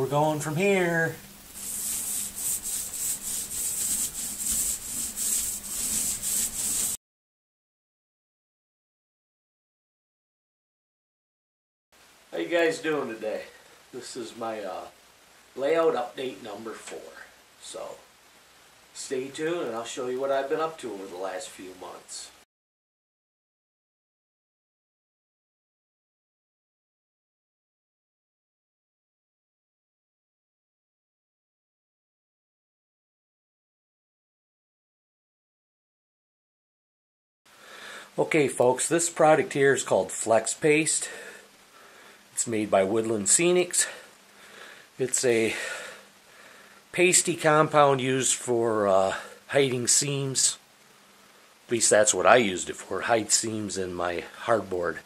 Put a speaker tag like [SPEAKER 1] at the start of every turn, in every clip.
[SPEAKER 1] we're going from here. How you guys doing today? This is my layout update number 4. So stay tuned and I'll show you what I've been up to over the last few months. Okay folks, this product here is called Flex Paste. It's made by Woodland Scenics. It's a pasty compound used for hiding seams. At least that's what I used it for, hide seams in my hardboard.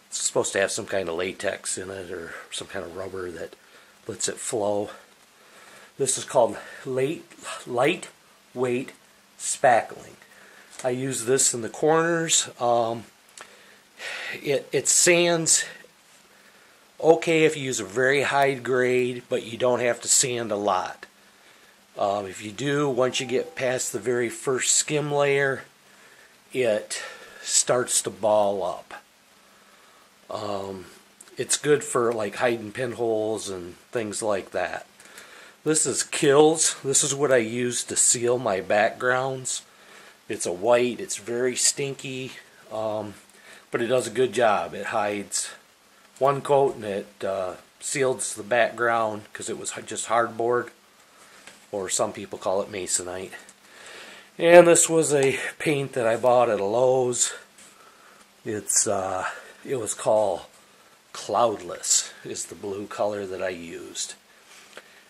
[SPEAKER 1] It's supposed to have some kind of latex in it or some kind of rubber that lets it flow. This is called lightweight spackling. I use this in the corners. It sands okay if you use a very high grade, but you don't have to sand a lot. If you do, once you get past the very first skim layer, it starts to ball up. It's good for like hiding pinholes and things like that. This is Kilz. This is what I use to seal my backgrounds. It's a white, it's very stinky, but it does a good job. It hides one coat and it seals the background because it was just hardboard, or some people call it masonite. And this was a paint that I bought at a Lowe's. It was called Cloudless, is the blue color that I used.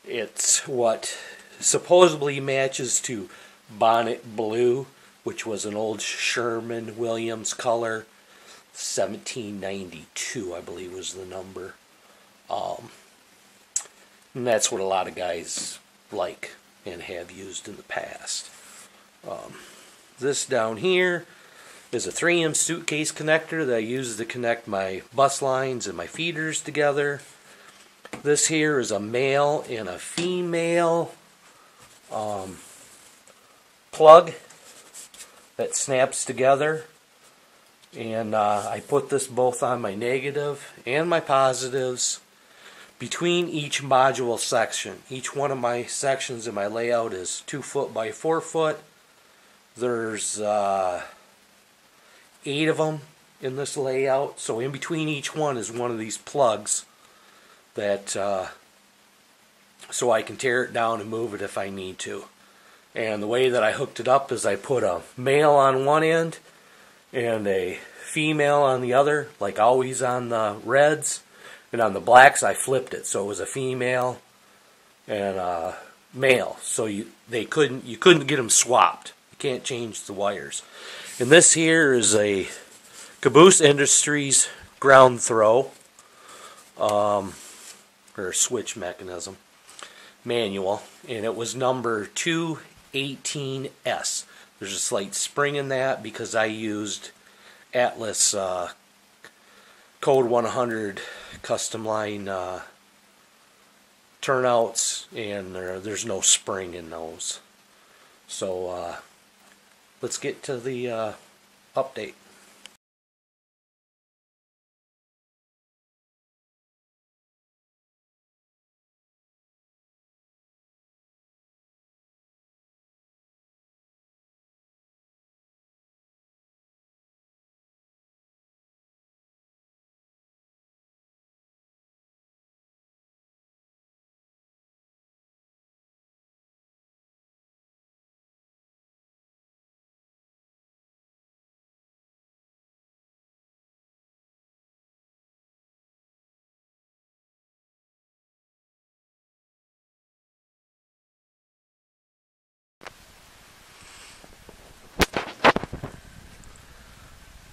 [SPEAKER 1] It's what supposedly matches to Bonnet Blue, which was an old Sherwin-Williams color. 1792, I believe, was the number. And that's what a lot of guys like and have used in the past. This down here is a 3M suitcase connector that I use to connect my bus lines and my feeders together. This here is a male and a female plug that snaps together, and I put this both on my negative and my positives between each module section. Each one of my sections in my layout is 2 foot by 4 foot. There's 8 of them in this layout, so in between each one is one of these plugs that so I can tear it down and move it if I need to. And the way that I hooked it up is I put a male on one end and a female on the other, like always on the reds. And on the blacks I flipped it, so it was a female and a male. So you couldn't get them swapped. You can't change the wires. And this here is a Caboose Industries ground throw or switch mechanism manual, and it was number 218S. There's a slight spring in that because I used Atlas Code 100 custom line turnouts, and there's no spring in those. So let's get to the update.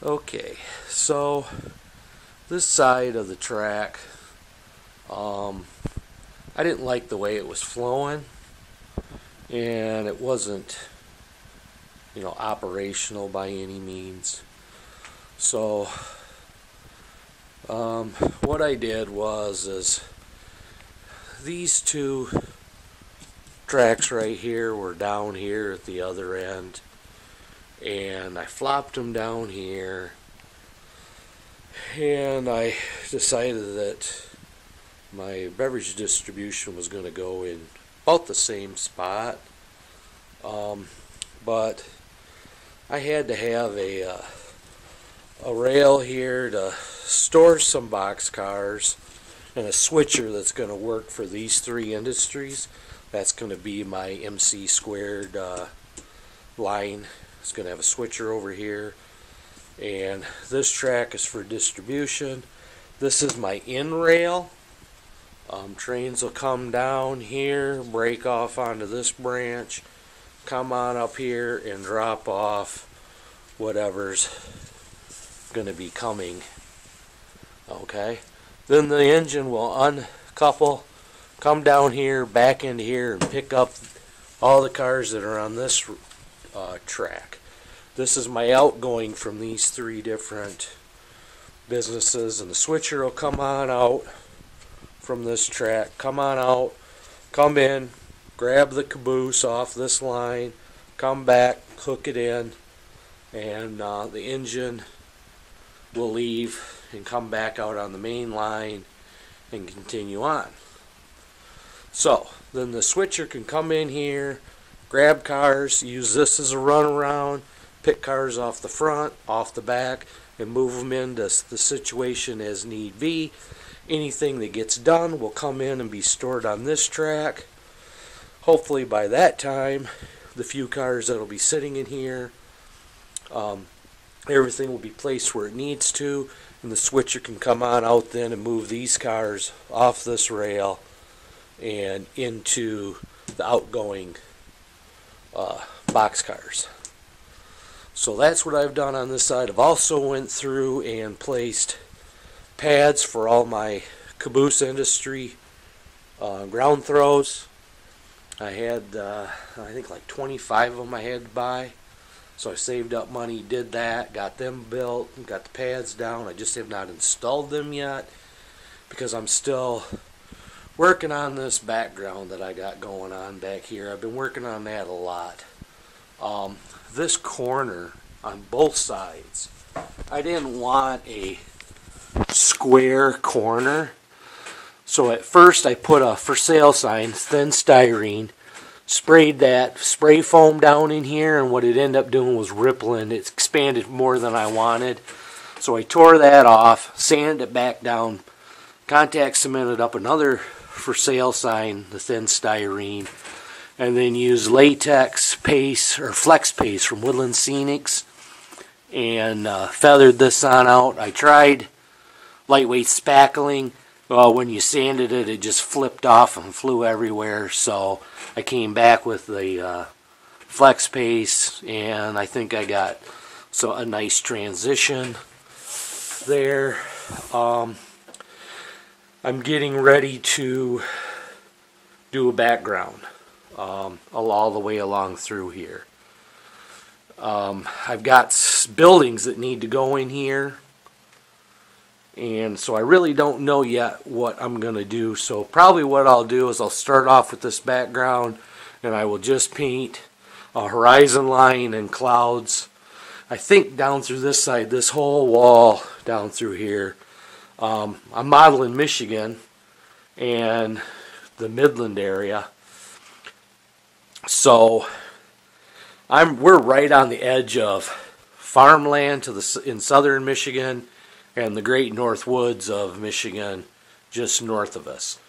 [SPEAKER 1] Okay, so this side of the track, I didn't like the way it was flowing, and it wasn't, operational by any means. So what I did was these two tracks right here were down here at the other end, and I flopped them down here, and I decided that my beverage distribution was going to go in about the same spot, but I had to have a rail here to store some boxcars and a switcher that's going to work for these three industries. That's going to be my MC squared line. It's going to have a switcher over here, and this track is for distribution. This is my in rail. Trains will come down here, break off onto this branch, come on up here and drop off whatever's going to be coming. Okay, then the engine will uncouple, come down here, back into here, and pick up all the cars that are on this track. This is my outgoing from these three different businesses, and the switcher will come on out from this track, come on out, come in, grab the caboose off this line, come back, hook it in, and the engine will leave and come back out on the main line and continue on. So then the switcher can come in here, grab cars, use this as a runaround, pick cars off the front, off the back, and move them into the situation as need be. Anything that gets done will come in and be stored on this track. Hopefully by that time, the few cars that will be sitting in here, everything will be placed where it needs to, and the switcher can come on out then and move these cars off this rail and into the outgoing boxcars. So that's what I've done on this side. I've also went through and placed pads for all my caboose industry ground throws. I had I think like 25 of them I had to buy, so I saved up money, did that, got them built, got the pads down. I just have not installed them yet because I'm still working on this background that I got going on back here. I've been working on that a lot. This corner on both sides, I didn't want a square corner, so at first I put a for sale sign, thin styrene, sprayed that spray foam down in here, and what it ended up doing was rippling. It expanded more than I wanted, so I tore that off, sanded it back down, contact cemented up another for sale sign, the thin styrene, and then used latex paste or flex paste from Woodland Scenics and feathered this on out. I tried lightweight spackling. When you sanded it, it just flipped off and flew everywhere, so I came back with the flex paste, and I think I got a nice transition there. I'm getting ready to do a background all the way along through here. I've got buildings that need to go in here, and so I really don't know yet what I'm going to do. So probably what I'll do is I'll start off with this background, and I will just paint a horizon line and clouds. I think down through this side, this whole wall down through here. I'm modeling Michigan and the Midland area. So we're right on the edge of farmland in southern Michigan and the great north woods of Michigan just north of us.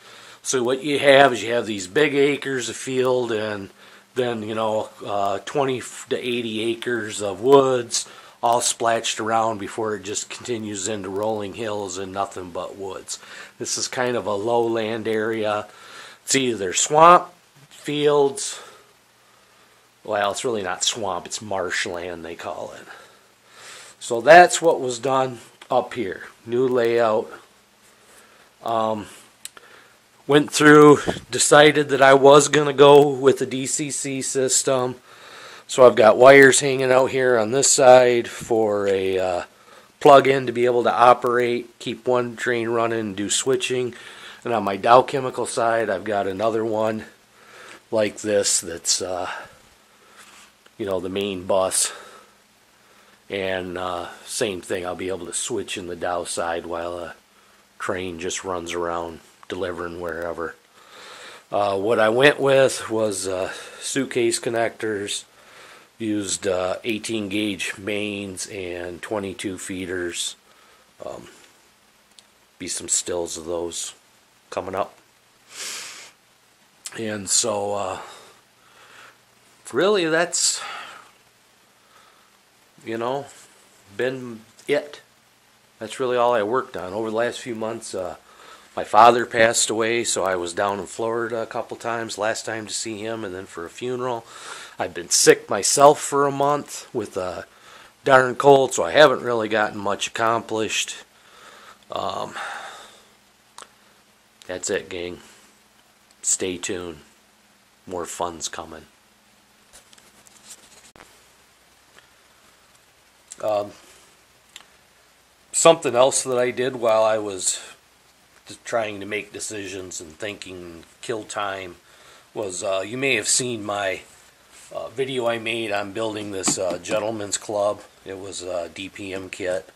[SPEAKER 1] So what you have is you have these big acres of field, and then 20 to 80 acres of woods all splatched around before it just continues into rolling hills and nothing but woods. This is kind of a lowland area. It's either swamp, fields. Well, it's really not swamp, it's marshland they call it. So that's what was done up here. New layout. Went through, decided that I was going to go with the DCC system. So I've got wires hanging out here on this side for a plug-in to be able to operate, keep one train running and do switching. And on my Dow Chemical side, I've got another one like this that's, you know, the main bus. And same thing, I'll be able to switch in the Dow side while a train just runs around delivering wherever. What I went with was suitcase connectors, used 18 gauge mains and 22 feeders. Be some stills of those coming up. And so really that's, you know, been it. That's really all I worked on. Over the last few months, my father passed away, so I was down in Florida a couple times, last time to see him and then for a funeral. I've been sick myself for a month with a darn cold, so I haven't really gotten much accomplished. That's it, gang. Stay tuned. More fun's coming. Something else that I did while I was trying to make decisions and thinking, kill time, was you may have seen my video I made on building this gentleman's club. It was a DPM kit.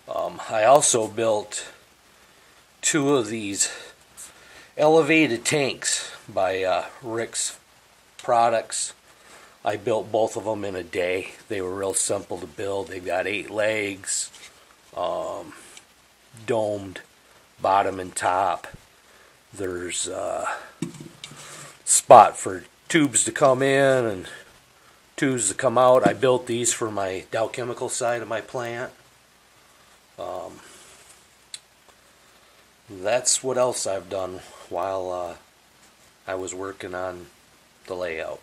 [SPEAKER 1] I also built 2 of these elevated tanks by Rick's Products. I built both of them in a day. They were real simple to build. They've got 8 legs, domed bottom and top. There's a spot for tubes to come in and tubes to come out. I built these for my Dow Chemical side of my plant. That's what else I've done while I was working on the layout.